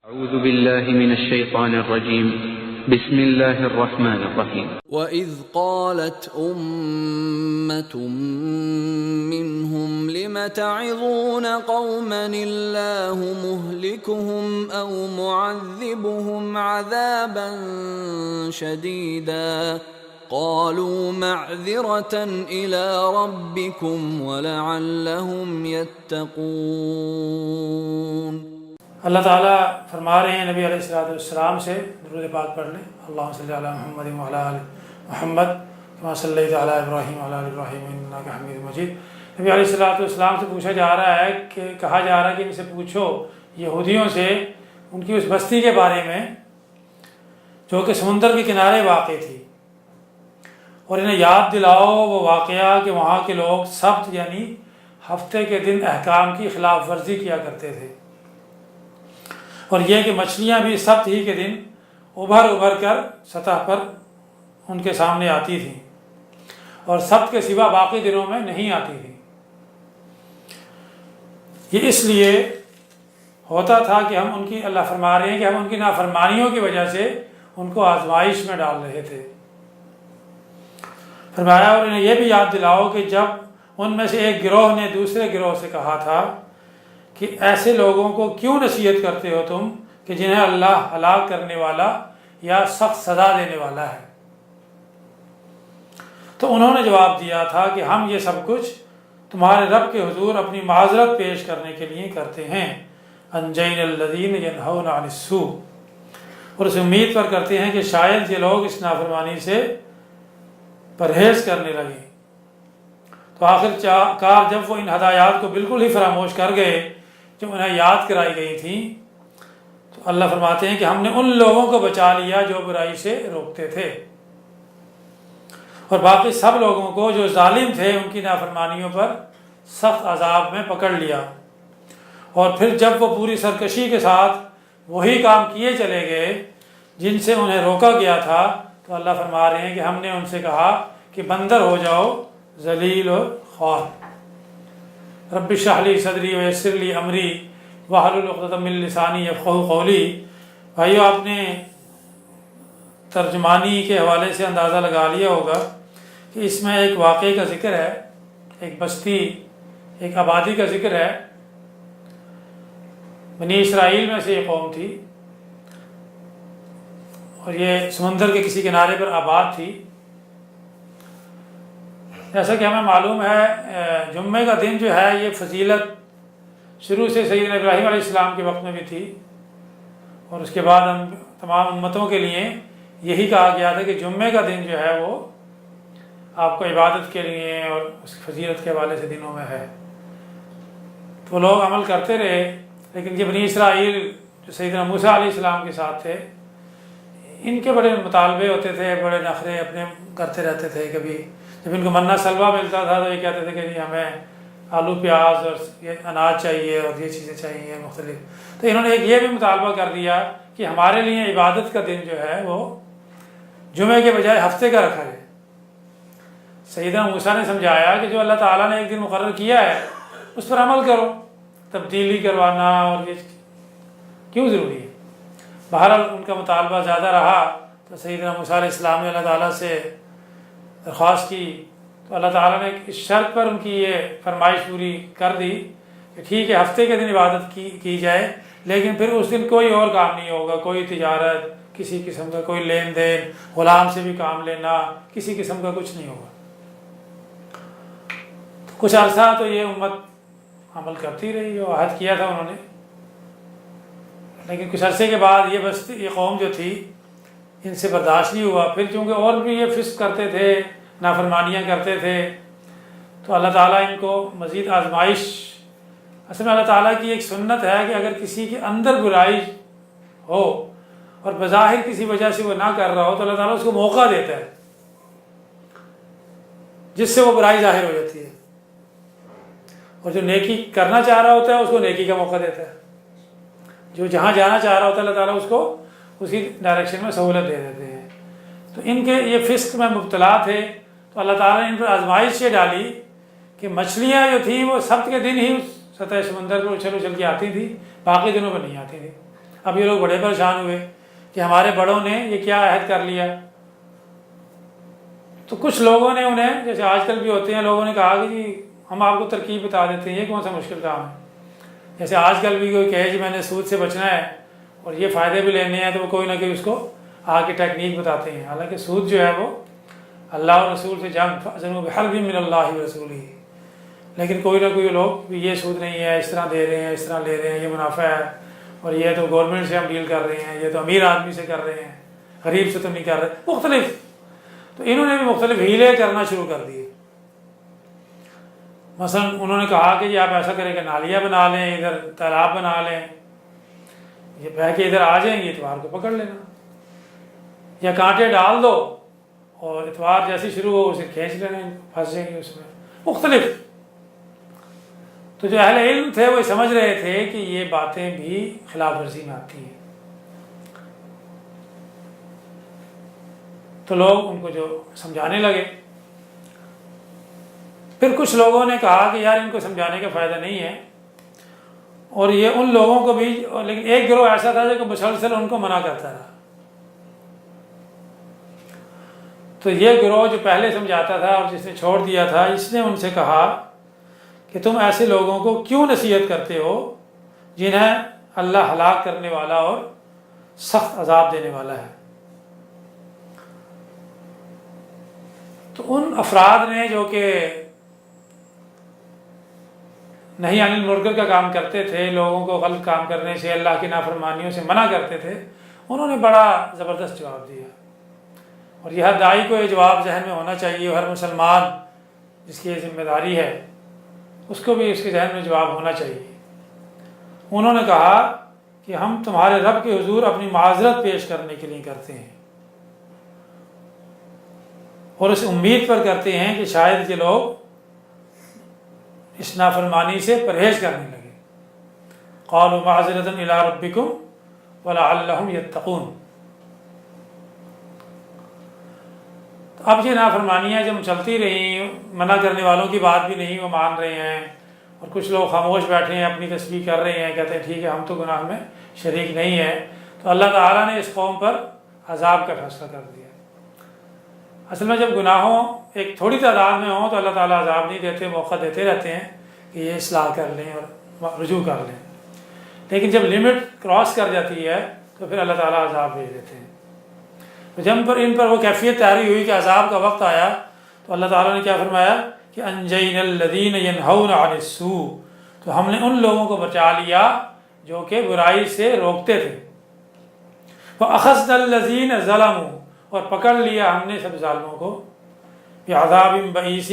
أعوذ بالله من الشيطان الرجيم بسم الله الرحمن الرحيم وَإِذْ قَالَتْ أُمَّةٌ مِّنْهُمْ لِمَ تَعِظُونَ قَوْمًا اللَّهُ مُهْلِكُهُمْ أَوْ مُعَذِّبُهُمْ عَذَابًا شَدِيدًا قَالُوا مَعْذِرَةً إِلَىٰ رَبِّكُمْ وَلَعَلَّهُمْ يَتَّقُونَ۔ اللہ تعالیٰ فرما رہے ہیں نبی علیہ السلام سے درود پاک پڑھ لیں۔ اللہم صلی علی محمد وعلی آل محمد کما صلیت علی ابراہیم وعلی آل ابراہیم انک حمید مجید۔ نبی علیہ السلام سے پوچھا جا رہا ہے کہ کہا جا رہا ہے کہ ان سے پوچھو یہودیوں سے ان کی اس بستی کے بارے میں جو کہ سمندر کے کنارے واقع تھی، اور انہیں یاد دلاؤ وہ واقعہ کہ وہاں کے لوگ سبت یعنی ہفتے کے دن احکام کی خلاف ورزی کیا کرتے تھے، اور یہ کہ مچھلیاں بھی سبت ہی کے دن ابھر کر سطح پر ان کے سامنے آتی تھیں اور سبت کے سوا باقی دنوں میں نہیں آتی تھیں۔ یہ اس لیے ہوتا تھا کہ ہم ان کی اللہ فرما رہے ہیں کہ ہم ان کی نافرمانیوں کی وجہ سے ان کو آزمائش میں ڈال رہے تھے۔ فرمایا اور انہیں یہ بھی یاد دلاؤ کہ جب ان میں سے ایک گروہ نے دوسرے گروہ سے کہا تھا کہ ایسے لوگوں کو کیوں نصیحت کرتے ہو تم کہ جنہیں اللہ ہلاک کرنے والا یا سخت سزا دینے والا ہے، تو انہوں نے جواب دیا تھا کہ ہم یہ سب کچھ تمہارے رب کے حضور اپنی معذرت پیش کرنے کے لیے کرتے ہیں، انجین الذین ینہون عن السوء، اور اس امید پر کرتے ہیں کہ شاید یہ لوگ اس نافرمانی سے پرہیز کرنے لگے۔ تو آخر کار جب وہ ان ہدایات کو بالکل ہی فراموش کر گئے جو انہیں یاد کرائی گئی تھیں، تو اللہ فرماتے ہیں کہ ہم نے ان لوگوں کو بچا لیا جو برائی سے روکتے تھے، اور باقی سب لوگوں کو جو ظالم تھے ان کی نافرمانیوں پر سخت عذاب میں پکڑ لیا، اور پھر جب وہ پوری سرکشی کے ساتھ وہی کام کیے چلے گئے جن سے انہیں روکا گیا تھا، تو اللہ فرما رہے ہیں کہ ہم نے ان سے کہا کہ بندر ہو جاؤ، ذلیل اور خوار۔ رب اشرح لی صدری ویسر لی امری واحلل عقدۃ من لسانی یفقہوا قولی۔ بھائیو، آپ نے ترجمانی کے حوالے سے اندازہ لگا لیا ہوگا کہ اس میں ایک واقعے کا ذکر ہے، ایک بستی، ایک آبادی کا ذکر ہے۔ بنی اسرائیل میں سے یہ قوم تھی، اور یہ سمندر کے کسی کنارے پر آباد تھی۔ جیسا کہ ہمیں معلوم ہے جمعے کا دن جو ہے یہ فضیلت شروع سے سیدنا ابراہیم علیہ السلام کے وقت میں بھی تھی، اور اس کے بعد ہم تمام امتوں کے لیے یہی کہا گیا تھا کہ جمعے کا دن جو ہے وہ آپ کو عبادت کے لیے اور اس فضیلت کے حوالے سے دنوں میں ہے۔ تو لوگ عمل کرتے رہے، لیکن یہ بنی اسرائیل جو سیدنا موسیٰ علیہ السلام کے ساتھ تھے، ان کے بڑے مطالبے ہوتے تھے، بڑے نخرے اپنے کرتے رہتے تھے۔ کبھی جب ان کو منہ سلوہ ملتا تھا تو یہ کہتے تھے کہ جی ہمیں آلو پیاز اور یہ اناج چاہیے اور یہ چیزیں چاہیے مختلف۔ تو انہوں نے ایک یہ بھی مطالبہ کر دیا کہ ہمارے لیے عبادت کا دن جو ہے وہ جمعے کے بجائے ہفتے کا رکھا جائے۔ سیدنا موسیٰ نے سمجھایا کہ جو اللہ تعالیٰ نے ایک دن مقرر کیا ہے اس پر عمل کرو، تبدیلی کروانا اور یہ کیوں ضروری ہے۔ بہرحال ان کا مطالبہ زیادہ رہا تو سیدنا موسیٰ علیہ السلام نے اللہ تعالیٰ سے درخواست کی، تو اللہ تعالیٰ نے اس شرط پر ان کی یہ فرمائش پوری کر دی کہ ٹھیک ہے ہفتے کے دن عبادت کی جائے، لیکن پھر اس دن کوئی اور کام نہیں ہوگا، کوئی تجارت کسی قسم کا، کوئی لین دین، غلام سے بھی کام لینا، کسی قسم کا کچھ نہیں ہوگا۔ کچھ عرصہ تو یہ امت عمل کرتی رہی، جو عہد کیا تھا انہوں نے، لیکن کچھ عرصے کے بعد یہ بستی، یہ قوم جو تھی، ان سے برداشت نہیں ہوا۔ پھر چونکہ اور بھی یہ فسق کرتے تھے، نافرمانیاں کرتے تھے، تو اللہ تعالیٰ ان کو مزید آزمائش، اصل میں اللہ تعالیٰ کی ایک سنت ہے کہ اگر کسی کے اندر برائی ہو اور بظاہر کسی وجہ سے وہ نہ کر رہا ہو تو اللہ تعالیٰ اس کو موقع دیتا ہے جس سے وہ برائی ظاہر ہو جاتی ہے، اور جو نیکی کرنا چاہ رہا ہوتا ہے اس کو نیکی کا موقع دیتا ہے، جو جہاں جانا چاہ رہا ہوتا ہے اللہ تعالیٰ اس کو اسی ڈائریکشن میں سہولت دے دیتے ہیں۔ تو ان کے یہ فسق میں مبتلا تھے، تو اللہ تعالیٰ نے ان پر آزمائش یہ ڈالی کہ مچھلیاں جو تھیں وہ سبت کے دن ہی سطح سمندر پر اچھل کے آتی تھی، باقی دنوں پر نہیں آتی تھی۔ اب یہ لوگ بڑے پریشان ہوئے کہ ہمارے بڑوں نے یہ کیا عہد کر لیا. تو کچھ لوگوں نے انہیں، جیسے آج کل بھی ہوتے ہیں، لوگوں نے کہا کہ جی ہم آپ کو ترکیب بتا دیتے ہیں، یہ کون سا مشکل کام ہے. جیسے آج کل بھی کوئی کہے جی میں نے سود سے بچنا ہے اور یہ فائدے بھی لینے ہیں، تو وہ کوئی نہ کوئی اس کو آگے ٹیکنیک بتاتے ہیں. حالانکہ سود جو ہے وہ اللہ اور رسول سے جنگ، فَأْذَنُوا بِحَرْبٍ مِّنَ اللَّهِ وَرَسُولِهِ. لیکن کوئی نہ کوئی لوگ بھی یہ سود نہیں ہے، اس طرح دے رہے ہیں، اس طرح لے رہے ہیں، یہ منافع ہے، اور یہ تو گورنمنٹ سے ہم ڈیل کر رہے ہیں، یہ تو امیر آدمی سے کر رہے ہیں، غریب سے تو نہیں کر رہے، مختلف. تو انہوں نے بھی مختلف ہیلے کرنا شروع کر دیے. مثلا انہوں نے کہا کہ جی آپ ایسا کریں کہ نالیاں بنا لیں، ادھر تالاب بنا لیں، یہ بہ کے ادھر آ جائیں گے، اتوار کو پکڑ لینا، یا کانٹے ڈال دو اور اتوار جیسے شروع ہو اسے کھینچ لینا، پھنس جائیں گے اس میں. مختلف. تو جو اہل علم تھے وہ سمجھ رہے تھے کہ یہ باتیں بھی خلاف ورزی میں آتی ہیں. تو لوگ ان کو جو سمجھانے لگے. پھر کچھ لوگوں نے کہا کہ یار ان کو سمجھانے کا فائدہ نہیں ہے، اور یہ ان لوگوں کو بھی، لیکن ایک گروہ ایسا تھا جو مسلسل ان کو منع کرتا رہا. تو یہ گروہ جو پہلے سمجھاتا تھا اور جس نے چھوڑ دیا تھا، اس نے ان سے کہا کہ تم ایسے لوگوں کو کیوں نصیحت کرتے ہو جنہیں اللہ ہلاک کرنے والا اور سخت عذاب دینے والا ہے. تو ان افراد نے جو کہ نہیں عن المنکر کا کام کرتے تھے، لوگوں کو غلط کام کرنے سے، اللہ کی نافرمانیوں سے منع کرتے تھے، انہوں نے بڑا زبردست جواب دیا. اور یہ ہر داعی کو یہ جواب ذہن میں ہونا چاہیے، ہر مسلمان جس کی یہ ذمہ داری ہے اس کو بھی اس کے ذہن میں جواب ہونا چاہیے. انہوں نے کہا کہ ہم تمہارے رب کے حضور اپنی معذرت پیش کرنے کے لیے کرتے ہیں، اور اس امید پر کرتے ہیں کہ شاید یہ لوگ اس نافرمانی سے پرہیز کرنے لگے. قالوا معذرۃ الی ربکم ولعلہم یتقون. اب یہ نافرمانیاں جب چلتی رہیں، منع کرنے والوں کی بات بھی نہیں وہ مان رہے ہیں، اور کچھ لوگ خاموش بیٹھے ہیں، اپنی تسبیح کر رہے ہیں، کہتے ہیں ٹھیک ہے ہم تو گناہ میں شریک نہیں ہیں. تو اللہ تعالیٰ نے اس قوم پر عذاب کا فیصلہ کر دیا. اصل میں جب گناہوں ایک تھوڑی تعداد میں ہوں تو اللہ تعالیٰ عذاب نہیں دیتے، موقع دیتے رہتے ہیں کہ یہ اصلاح کر لیں اور رجوع کر لیں. لیکن جب لمٹ کراس کر جاتی ہے تو پھر اللہ تعالیٰ عذاب بھیج دیتے ہیں. تو جب ان پر وہ کیفیت طاری ہوئی کہ عذاب کا وقت آیا تو اللہ تعالیٰ نے کیا فرمایا کہ انجینا الذین ینہون عن السوء. تو ہم نے ان لوگوں کو بچا لیا جو کہ برائی سے روکتے تھے. وَأَخَذْنَا الَّذِينَ ظَلَمُوا. اور پکڑ لیا ہم نے سب ظالموں کو بعذاب بئیس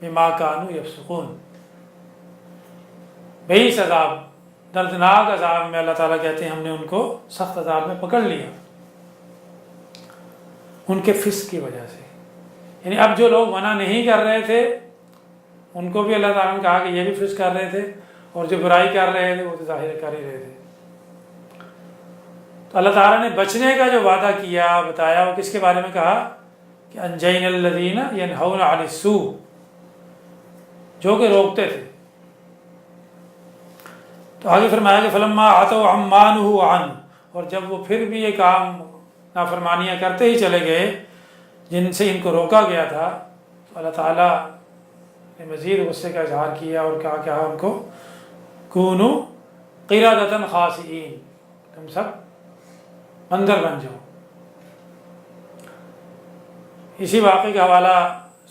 بما كانوا يفسقون. بئیس عذاب، دردناک عذاب میں اللہ تعالیٰ کہتے ہیں ہم نے ان کو سخت عذاب میں پکڑ لیا ان کے فسق کی وجہ سے. یعنی اب جو لوگ منع نہیں کر رہے تھے ان کو بھی اللہ تعالیٰ نے کہا کہ یہ بھی فسق کر رہے تھے، اور جو برائی کر رہے تھے وہ تو ظاہر کر ہی رہے تھے. تو اللہ تعالیٰ نے بچنے کا جو وعدہ کیا بتایا وہ کس کے بارے میں کہا کہ انجینا الذین ینہون عن السوء، جو کہ روکتے تھے. تو آگے فرمایا کہ فلما عتوا عما نہوا عنہ. اور جب وہ پھر بھی یہ کام نافرمانیاں کرتے ہی چلے گئے جن سے ان کو روکا گیا تھا، تو اللہ تعالیٰ نے مزید غصے کا اظہار کیا اور کہا ان کو کونوا قردۃ خاسئین، تم سب بندر بن جاؤ. اسی واقعے کا حوالہ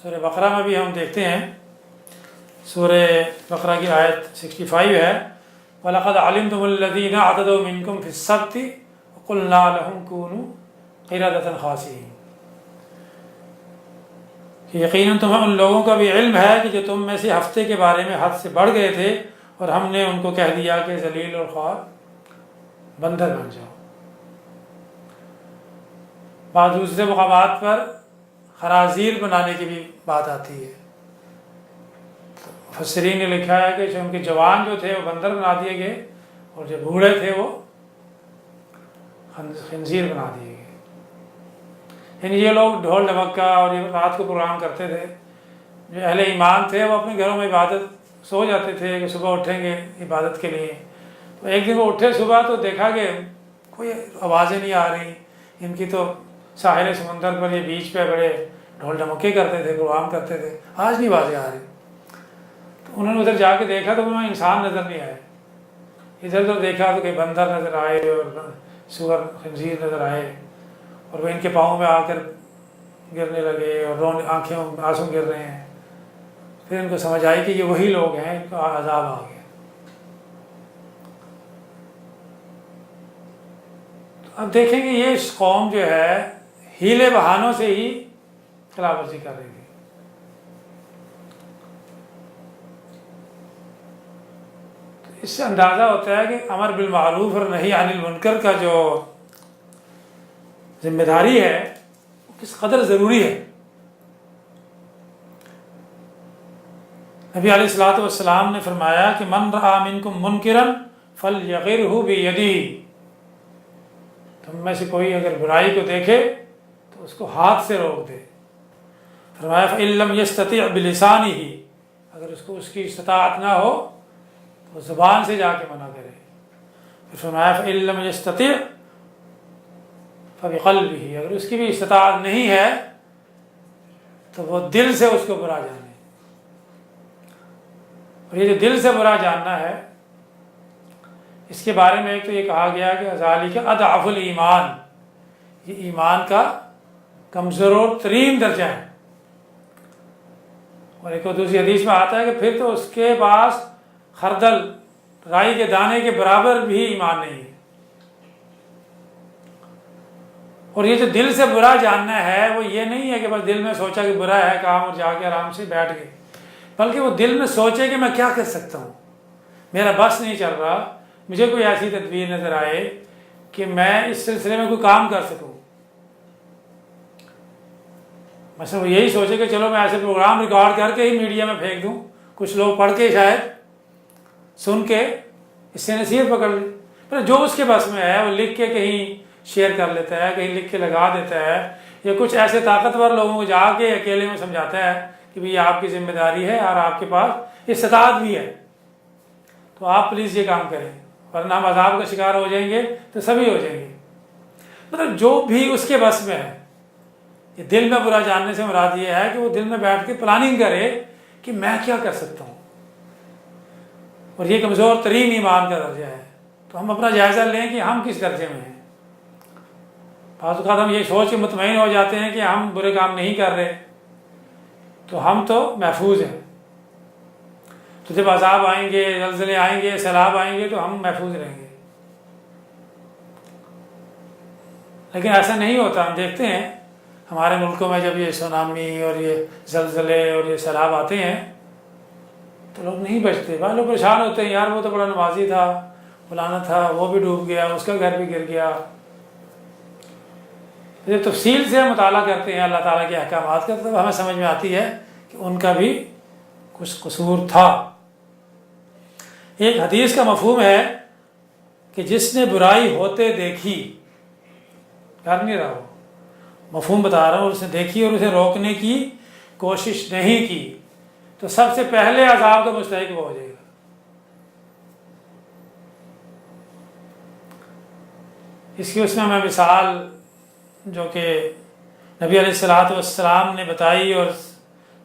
سورہ بقرہ میں بھی ہم دیکھتے ہیں. سورہ بقرہ کی آیت 65 ہے وَلَقَدْ عَلِمْتُمُ الَّذِينَ اعْتَدَوْا مِنْكُمْ فِي السَّبْتِ وَقُلْنَا لَهُمْ كُونُوا قِرَدَةً خَاسِئِينَ. کہ یقیناً تمہیں ان لوگوں کا بھی علم ہے کہ جو تم میں سے ہفتے کے بارے میں حد سے بڑھ گئے تھے، اور ہم نے ان کو کہہ دیا کہ ذلیل اور خوار بندر بن جاؤ. بعض دوسرے مقامات پر خنازیر بنانے کی بھی بات آتی ہے. مفسرین نے لکھا ہے کہ ان کے جوان جو تھے وہ بندر بنا دیے گئے، اور جو بوڑھے تھے وہ خنزیر بنا دیے گئے. یعنی یہ لوگ ڈھول ڈھمکا اور یہ رات کو پروگرام کرتے تھے. جو اہل ایمان تھے وہ اپنے گھروں میں عبادت سو جاتے تھے کہ صبح اٹھیں گے عبادت کے لیے، تو ایک دن وہ اٹھے صبح تو دیکھا کہ کوئی آوازیں نہیں آ رہی، ان کی تو ساحل سمندر پر یہ بیچ پہ بڑے ڈھول ڈھمکے کرتے تھے، پروگرام کرتے تھے، آج نہیں آوازیں آ رہی۔ تو انہوں نے ادھر جا کے دیکھا تو وہاں انسان نظر نہیں آئے، ادھر ادھر دیکھا تو کوئی بندر نظر آئے اور سور خنزیر نظر آئے، اور وہ ان کے پاؤں میں آ کر گرنے لگے اور آنکھیں آنسو گر رہے ہیں۔ پھر ان کو سمجھ آئی کہ یہ وہی لوگ ہیں، ان کا عذاب آ گیا۔ اب دیکھیں کہ یہ قوم جو ہے ہیلے بہانوں سے ہی خلاف ورزی کر رہی تھی۔ تو اس سے اندازہ ہوتا ہے کہ امر بالمعروف اور نہی عن المنکر کا جو ذمہ داری ہے وہ کس قدر ضروری ہے۔ نبی علیہ الصلوۃ والسلام نے فرمایا کہ من رأى منکم منکرا فلیغرہ بیدہ، تم میں سے کوئی اگر برائی کو دیکھے تو اس کو ہاتھ سے روک دے۔ فرمایا فإن لم يستطع بلسانہ، اگر اس کو اس کی استطاعت نہ ہو تو زبان سے جا کے منع کرے۔ پھر فرمایا فإن لم يستطع فبقلبہ، اگر اس کی بھی استطاعت نہیں ہے تو وہ دل سے اس کو برا جانے۔ اور یہ جو دل سے برا جاننا ہے، اس کے بارے میں ایک تو یہ کہا گیا کہ ذالک اضعف الایمان، یہ ایمان کا کمزور ترین درجہ ہے۔ اور ایک اور دوسری حدیث میں آتا ہے کہ پھر تو اس کے پاس خردل رائی کے دانے کے برابر بھی ایمان نہیں ہے۔ اور یہ جو دل سے برا جاننا ہے وہ یہ نہیں ہے کہ بس دل میں سوچا کہ برا ہے کام اور جا کے آرام سے بیٹھ گئے، بلکہ وہ دل میں سوچے کہ میں کیا کر سکتا ہوں، میرا بس نہیں چل رہا، مجھے کوئی ایسی تدبیر نظر آئے کہ میں اس سلسلے میں کوئی کام کر سکوں۔ مثلا وہ یہی سوچے کہ چلو میں ایسے پروگرام ریکارڈ کر کے ہی میڈیا میں پھینک دوں، کچھ لوگ پڑھ کے شاید سن کے اس سے نصیحت پکڑ لیں، پر جو اس کے بس میں ہے وہ لکھ کے کہیں شیئر کر لیتا ہے، کہیں لکھ کے لگا دیتا ہے، یا کچھ ایسے طاقتور لوگوں کو جا کے اکیلے میں سمجھاتا ہے کہ بھئی آپ کی ذمہ داری ہے اور آپ کے پاس استطاعت بھی ہے، تو آپ پلیز یہ کام کریں ورنہ ہم عذاب کا شکار ہو جائیں گے، تو سبھی ہو جائیں گے۔ مطلب جو بھی اس کے بس میں ہے، یہ دل میں برا جاننے سے مراد یہ ہے کہ وہ دل میں بیٹھ کے پلاننگ کرے کہ میں کیا کر سکتا ہوں، اور یہ کمزور ترین ایمان کا درجہ ہے۔ تو ہم اپنا جائزہ لیں کہ ہم کس درجے میں ہیں۔ بعض اوقات ہم یہ سوچ کے مطمئن ہو جاتے ہیں کہ ہم برے کام نہیں کر رہے، تو ہم تو محفوظ ہیں، تو جب عذاب آئیں گے، زلزلے آئیں گے، سیلاب آئیں گے تو ہم محفوظ رہیں گے۔ لیکن ایسا نہیں ہوتا۔ ہم دیکھتے ہیں ہمارے ملکوں میں جب یہ سونامی اور یہ زلزلے اور یہ سیلاب آتے ہیں تو لوگ نہیں بچتے، بعض لوگ پریشان ہوتے ہیں، یار وہ تو بڑا نمازی تھا، فلانا تھا، وہ بھی ڈوب گیا، اس کا گھر بھی گر گیا۔ جب تفصیل سے مطالعہ کرتے ہیں اللہ تعالیٰ کے احکامات کا تو ہمیں سمجھ میں آتی ہے کہ ان کا بھی کچھ قصور تھا۔ ایک حدیث کا مفہوم ہے کہ جس نے برائی ہوتے دیکھی، کر نہیں رہا ہو، مفہوم بتا رہا ہوں، اس نے دیکھی اور اسے روکنے کی کوشش نہیں کی تو سب سے پہلے عذاب کا مستحق وہ ہو جائے گا۔ اس کی اس میں مثال جو کہ نبی علیہ الصلوۃ والسلام نے بتائی اور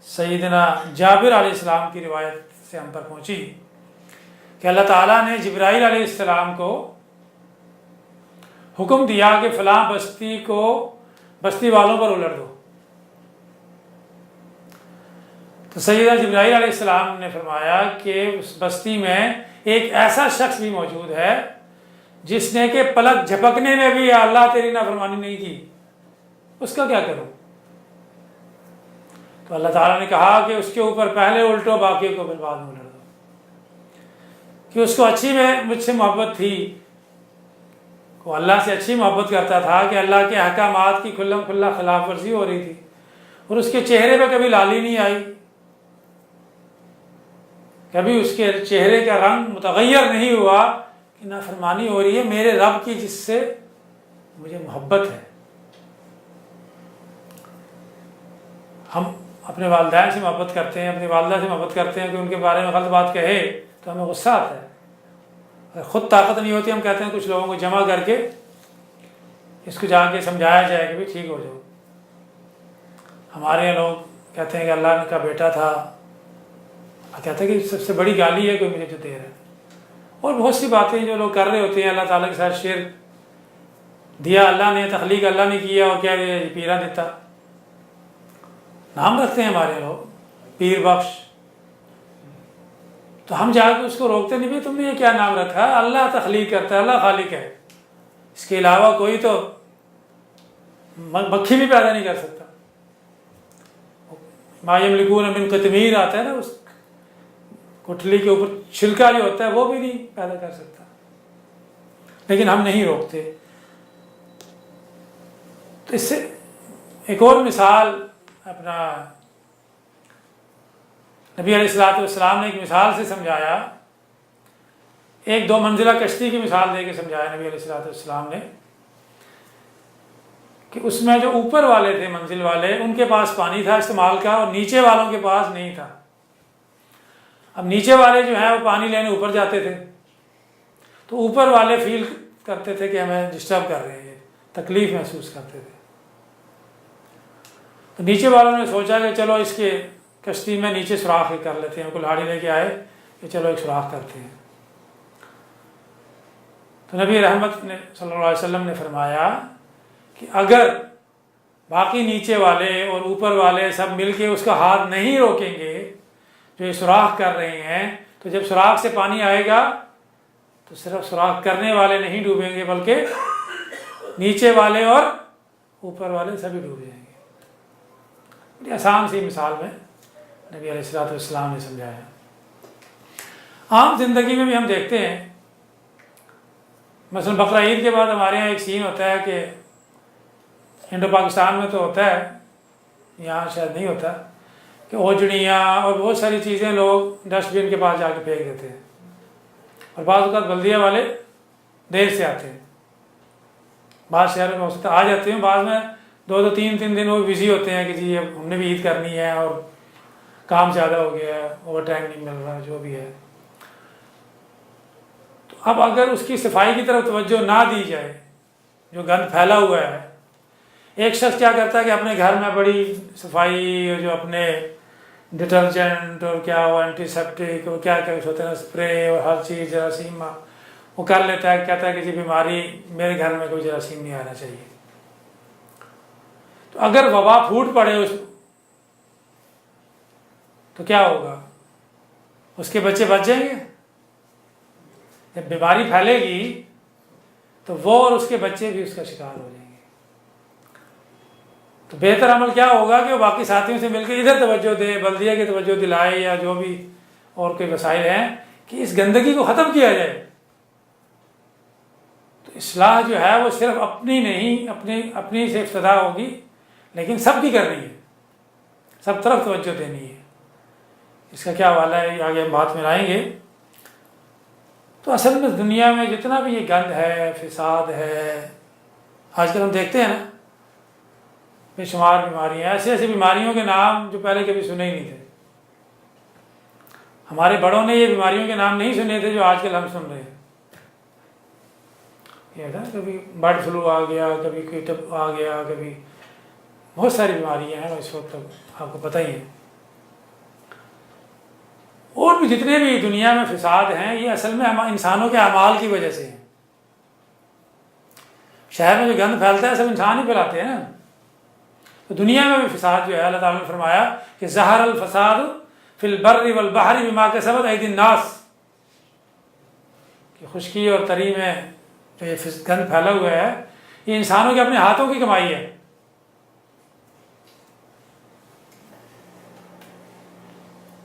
سیدنا جابر علیہ السلام کی روایت سے ہم پر پہنچی کہ اللہ تعالیٰ نے جبرائیل علیہ السلام کو حکم دیا کہ فلاں بستی کو بستی والوں پر الٹ دو۔ تو سیدنا جبرائیل علیہ السلام نے فرمایا کہ اس بستی میں ایک ایسا شخص بھی موجود ہے جس نے کہ پلک جھپکنے میں بھی اللہ تیری نافرمانی نہیں کی، اس کا کیا کروں؟ تو اللہ تعالیٰ نے کہا کہ اس کے اوپر پہلے الٹو، باقی کو پھر بعد میں الٹ دو، کہ اس کو اچھی میں مجھ سے محبت تھی، وہ اللہ سے اچھی محبت کرتا تھا کہ اللہ کے احکامات کی کھلم کھلا خلاف ورزی ہو رہی تھی، اور اس کے چہرے پہ کبھی لالی نہیں آئی، کبھی اس کے چہرے کا رنگ متغیر نہیں ہوا کہ نافرمانی ہو رہی ہے میرے رب کی جس سے مجھے محبت ہے۔ ہم اپنے والدین سے محبت کرتے ہیں، اپنی والدہ سے محبت کرتے ہیں کہ ان کے بارے میں غلط بات کہے تو ہمیں غصہ آتا ہے، خود طاقت نہیں ہوتی، ہم کہتے ہیں کچھ لوگوں کو جمع کر کے اس کو جا کے سمجھایا جائے کہ بھی ٹھیک ہو جاؤ۔ ہمارے یہاں لوگ کہتے ہیں کہ اللہ کا بیٹا تھا، کہتے ہیں کہ سب سے بڑی گالی ہے کوئی مجھے جو دے رہا ہے، اور بہت سی باتیں جو لوگ کر رہے ہوتے ہیں اللہ تعالیٰ کے ساتھ شرک، دیا اللہ نے، تخلیق اللہ نے کیا، اور کیا پیرا دیتا، نام رکھتے ہیں ہمارے لوگ پیر بخش، تو ہم جا کے اس کو روکتے نہیں بھی تم نے یہ کیا نام رکھا ہے، اللہ تخلیق کرتا ہے، اللہ خالق ہے، اس کے علاوہ کوئی تو مکھی بھی پیدا نہیں کر سکتا۔ ما یملکون من قطمیر آتا ہے نا، اس گٹھلی کے اوپر چھلکا جو ہوتا ہے وہ بھی نہیں پیدا کر سکتا، لیکن ہم نہیں روکتے۔ تو اس سے ایک اور مثال اپنا نبی علیہ السلام نے ایک مثال سے سمجھایا، ایک 2 منزلہ کشتی کی مثال دے کے سمجھایا نبی علیہ السلام نے، کہ اس میں جو اوپر والے تھے منزل والے ان کے پاس پانی تھا استعمال کا، اور نیچے والوں کے پاس نہیں تھا۔ اب نیچے والے جو ہیں وہ پانی لینے اوپر جاتے تھے، تو اوپر والے فیل کرتے تھے کہ ہمیں ڈسٹرب کر رہے ہیں، تکلیف محسوس کرتے تھے، تو نیچے والوں نے سوچا کہ چلو اس کے کشتی میں نیچے سوراخ کر لیتے ہیں، کلہاڑی لے کے آئے کہ چلو ایک سوراخ کرتے ہیں۔ تو نبی رحمت نے صلی اللہ علیہ وسلم نے فرمایا کہ اگر باقی نیچے والے اور اوپر والے سب مل کے اس کا ہاتھ نہیں روکیں گے جو یہ سوراخ کر رہے ہیں، تو جب سوراخ سے پانی آئے گا تو صرف سوراخ کرنے والے نہیں ڈوبیں گے، بلکہ نیچے والے اور اوپر والے سبھی ڈوب جائیں گے۔ بڑی آسان سی مثال میں نبی علیہ السلام نے سمجھایا۔ عام زندگی میں بھی ہم دیکھتے ہیں، مثلا بقرہ عید کے بعد ہمارے یہاں ایک سین ہوتا ہے کہ انڈو پاکستان میں تو ہوتا ہے، یہاں شاید نہیں ہوتا، کہ اوجڑیاں اور بہت ساری چیزیں لوگ ڈسٹ بن کے پاس جا کے پھینک دیتے ہیں، اور بعض اوقات بلدیہ والے دیر سے آتے ہیں، بعض شہروں میں ہو سکتا آ جاتے ہیں، بعض میں 2-3 دن وہ بزی ہوتے ہیں کہ جی اب ہم نے بھی عید کرنی ہے اور کام زیادہ ہو گیا ہے، اوور ٹائم نہیں مل رہا، جو بھی ہے۔ تو اب اگر اس کی صفائی کی طرف توجہ نہ دی جائے، جو گند پھیلا ہوا ہے، ایک شخص کیا کرتا ہے کہ اپنے گھر میں بڑی صفائی، اور جو اپنے ڈٹرجنٹ اور کیا وہ اینٹی سیپٹک اور کیا کیا ہوتا ہے نا، اسپرے اور ہر چیز، جراثیم وہ کر لیتا ہے، کہتا ہے کہ جی بیماری میرے گھر میں کوئی جراثیم نہیں آنا چاہیے۔ تو اگر وبا پھوٹ پڑے اس تو کیا ہوگا؟ اس کے بچے بچ جائیں گے؟ جب بیماری پھیلے گی تو وہ اور اس کے بچے بھی اس کا شکار ہو جائیں گے۔ تو بہتر عمل کیا ہوگا کہ وہ باقی ساتھیوں سے مل کے ادھر توجہ دے، بلدیہ کی توجہ دلائے، یا جو بھی اور کوئی وسائل ہیں کہ اس گندگی کو ختم کیا جائے۔ تو اصلاح جو ہے وہ صرف اپنی نہیں، اپنی سے ابتدا ہوگی، لیکن سب کی کرنی ہے، سب طرف توجہ دینی ہے۔ اس کا کیا حوالہ ہے آگے ہم بات میں لائیں گے۔ تو اصل میں دنیا میں جتنا بھی یہ گند ہے، فساد ہے، آج کل ہم دیکھتے ہیں نا بے شمار بیماریاں، ایسی بیماریوں کے نام جو پہلے کبھی سنے ہی نہیں تھے۔ ہمارے بڑوں نے یہ بیماریوں کے نام نہیں سنے تھے جو آج کل ہم سن رہے ہیں۔ یہ تھا کبھی برڈ فلو آ گیا، کبھی کوئی ٹپ آ گیا، کبھی بہت ساری بیماریاں ہیں اس وقت تک، آپ کو پتہ ہی ہے۔ اور بھی جتنے بھی دنیا میں فساد ہیں، یہ اصل میں انسانوں کے اعمال کی وجہ سے ہیں۔ شہر میں جو گند پھیلتا ہے سب انسان ہی پھیلاتے ہیں نا۔ تو دنیا میں بھی فساد جو ہے، اللہ تعالیٰ نے فرمایا کہ ظہر الفساد فی البر والبحر بما کسبت ایدی الناس، کہ خشکی اور تری میں جو یہ گند پھیلا ہوا ہے یہ انسانوں کے اپنے ہاتھوں کی کمائی ہے۔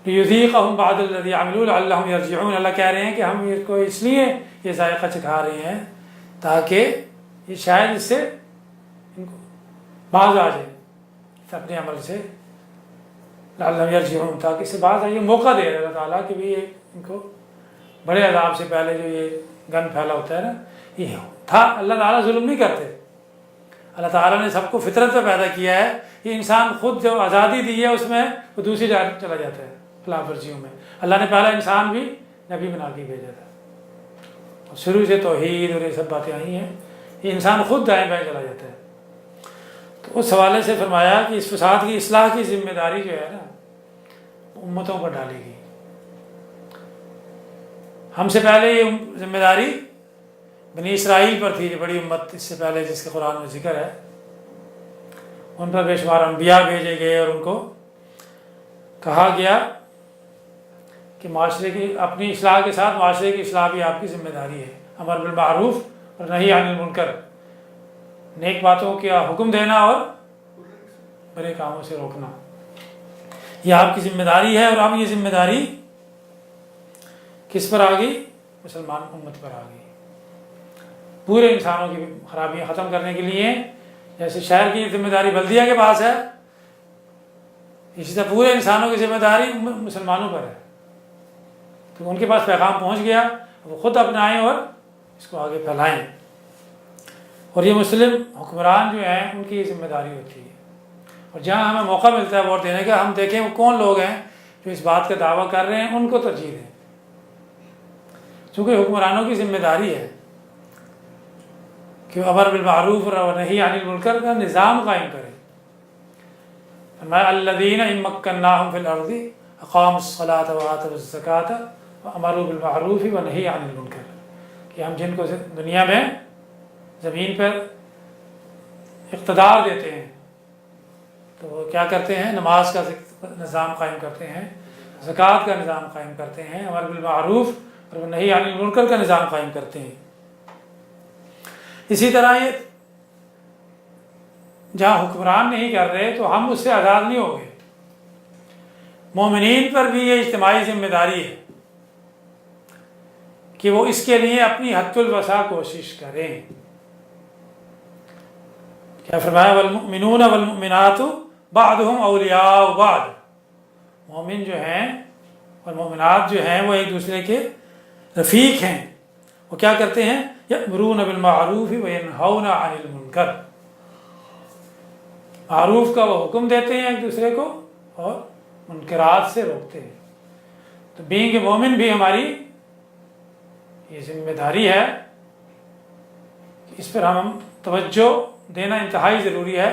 لِيُذِيقَهُمْ بَعْضَ الَّذِي عَمِلُوا لَعَلَّهُمْ يَرْجِعُونَ، اللہ کہہ رہے ہیں کہ ہم اس کو اس لیے یہ ذائقہ چکھا رہے ہیں تاکہ یہ شاید اس سے ان کو باز آ جائے اپنے عمل سے، لَعَلَّهُمْ يَرْجِعُونَ، تاکہ اس سے باز آئے۔ یہ موقع دے رہے اللہ تعالیٰ کہ بھی ان کو بڑے عذاب سے پہلے جو یہ گند پھیلا ہوتا ہے نا، یہ تھا۔ اللہ تعالیٰ ظلم نہیں کرتے، اللہ تعالیٰ نے سب کو فطرت پہ پیدا کیا ہے۔ یہ انسان خود جو آزادی دی ہے اس میں وہ دوسری جانب چلا جاتا ہے خلاف ورزیوں میں۔ اللہ نے پہلا انسان بھی نبی بنا کے بھیجا تھا، شروع سے توحید اور یہ سب باتیں آئی ہیں، یہ انسان خود دائیں بائیں چلا جاتا ہے۔ تو اس حوالے سے فرمایا کہ اس فساد کی اصلاح کی ذمہ داری جو ہے نا امتوں پر ڈالے گی۔ ہم سے پہلے یہ ذمہ داری بنی اسرائیل پر تھی، جو بڑی امت اس سے پہلے جس کے قرآن میں ذکر ہے، ان پر بے شمار انبیاء بھیجے گئے اور ان کو کہا گیا کہ معاشرے کی اپنی اصلاح کے ساتھ معاشرے کی اصلاح بھی آپ کی ذمہ داری ہے۔ امر بالمعروف اور نہی عن المنکر، نیک باتوں کا حکم دینا اور برے کاموں سے روکنا، یہ آپ کی ذمہ داری ہے۔ اور اب یہ ذمہ داری کس پر آ گئی؟ مسلمان امت پر آ گئی۔ پورے انسانوں کی خرابیاں ختم کرنے کے لیے، جیسے شہر کی ذمہ داری بلدیہ کے پاس ہے، اسی طرح پورے انسانوں کی ذمہ داری مسلمانوں پر ہے۔ تو ان کے پاس پیغام پہنچ گیا، وہ خود اپنائیں اور اس کو آگے پھیلائیں۔ اور یہ مسلم حکمران جو ہیں ان کی ذمہ داری ہوتی ہے، اور جہاں ہمیں موقع ملتا ہے ووٹ دینے کا، ہم دیکھیں وہ کون لوگ ہیں جو اس بات کا دعویٰ کر رہے ہیں، ان کو ترجیح دیں، چونکہ حکمرانوں کی ذمہ داری ہے کہ امر بالمعروف اور نہی عن المنکر کا نظام قائم کرے۔ فرمایا الذین ان مکناہم فی الارض اقاموا الصلاۃ وآتوا الزکاۃ وامروا بالمعروف ونہی عن المنکر، کہ ہم جن کو دنیا میں زمین پر اقتدار دیتے ہیں تو وہ کیا کرتے ہیں؟ نماز کا نظام قائم کرتے ہیں، زکوٰۃ کا نظام قائم کرتے ہیں، امر بالمعروف اور نہی عن المنکر کا نظام قائم کرتے ہیں۔ اسی طرح یہ جہاں حکمران نہیں کر رہے تو ہم اس سے آزاد نہیں ہو گئے۔ مومنین پر بھی یہ اجتماعی ذمہ داری ہے کہ وہ اس کے لیے اپنی حد الوسع کوشش کریں۔ کیا فرمایا؟ والمؤمنون والمؤمنات بعضهم اولیاء بعض، مومن جو ہیں اور مومنات جو ہیں وہ ایک دوسرے کے رفیق ہیں۔ وہ کیا کرتے ہیں؟ یأمرون بالمعروف وینہون عن المنکر، معروف کا وہ حکم دیتے ہیں ایک دوسرے کو اور منکرات سے روکتے ہیں۔ تو بینگ مومن بھی ہماری یہ ذمہ داری ہے، اس پر ہم توجہ دینا انتہائی ضروری ہے۔